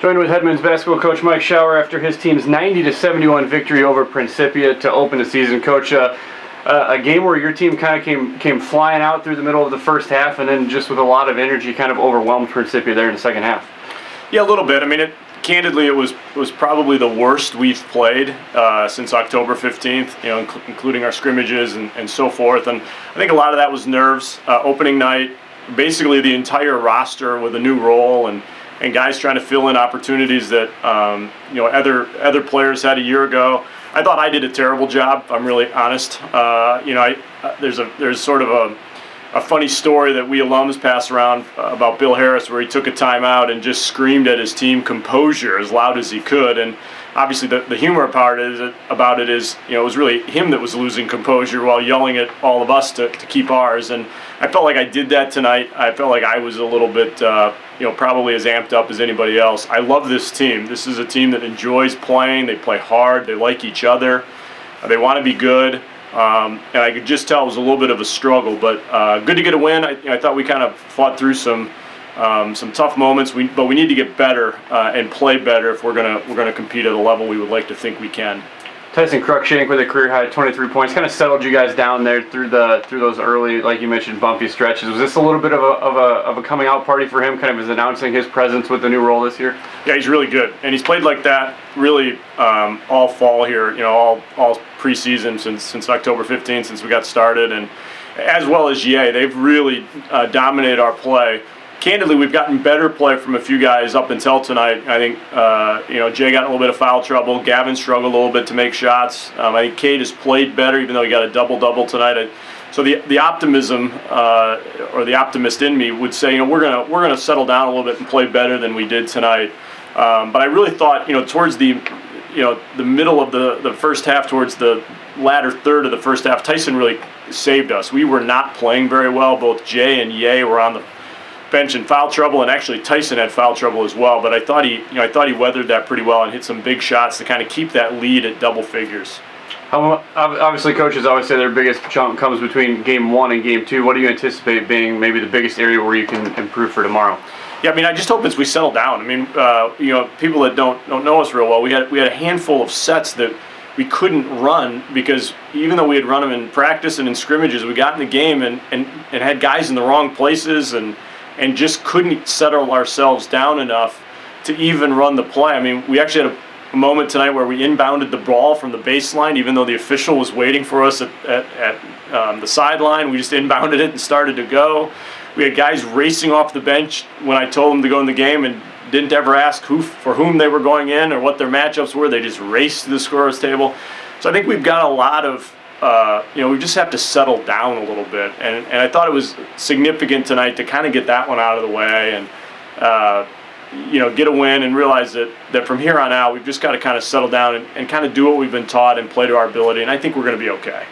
Joined with Head men's basketball coach Mike Schauer after his team's 90-71 victory over Principia to open the season. Coach, a game where your team kind of came flying out through the middle of the first half, and then just with a lot of energy kind of overwhelmed Principia there in the second half. Yeah, a little bit. I mean, candidly, it was probably the worst we've played since October 15th, including our scrimmages and so forth. And I think a lot of that was nerves. Opening night, basically the entire roster with a new role and guys trying to fill in opportunities that other players had a year ago. I thought I did a terrible job, if I'm really honest. There's sort of a funny story that we alums pass around about Bill Harris, where he took a timeout and just screamed at his team composure as loud as he could. And obviously the humor about it is it was really him that was losing composure while yelling at all of us to keep ours. And I felt like I did that tonight. I felt like I was a little bit probably as amped up as anybody else. I love this team. This is a team that enjoys playing. They play hard. They like each other. They want to be good. And I could just tell it was a little bit of a struggle, but good to get a win. I thought we kind of fought through some tough moments, but we need to get better and play better if we're gonna compete at a level we would like to think we can. Tyson Cruikshank with a career-high 23 points kind of settled you guys down there through those early, like you mentioned, bumpy stretches. Was this a little bit of a coming-out party for him, kind of as announcing his presence with the new role this year? Yeah, he's really good, and he's played like that really all fall here, all preseason since October 15th, since we got started, and as well as Ye. They've really dominated our play. Candidly, we've gotten better play from a few guys up until tonight. I think Jay got in a little bit of foul trouble. Gavin struggled a little bit to make shots. I think Cade has played better, even though he got a double-double tonight. So the optimism or the optimist in me would say, we're gonna settle down a little bit and play better than we did tonight. But I really thought, towards the middle of the first half, towards the latter third of the first half, Tyson really saved us. We were not playing very well. Both Jay and Ye were on the bench in foul trouble, and actually Tyson had foul trouble as well. But I thought he weathered that pretty well and hit some big shots to kind of keep that lead at double figures. Obviously, coaches always say their biggest chunk comes between game 1 and game 2. What do you anticipate being maybe the biggest area where you can improve for tomorrow? Yeah, I mean, I just hope as we settle down. I mean, people that don't know us real well, we had a handful of sets that we couldn't run because even though we had run them in practice and in scrimmages, we got in the game and had guys in the wrong places and just couldn't settle ourselves down enough to even run the play. I mean, we actually had a moment tonight where we inbounded the ball from the baseline, even though the official was waiting for us at the sideline. We just inbounded it and started to go. We had guys racing off the bench when I told them to go in the game and didn't ever ask for whom they were going in or what their matchups were. They just raced to the scorer's table. So I think we've got a lot of we just have to settle down a little bit, and I thought it was significant tonight to kind of get that one out of the way and get a win and realize that from here on out we've just got to kind of settle down and kind of do what we've been taught and play to our ability, and I think we're going to be okay.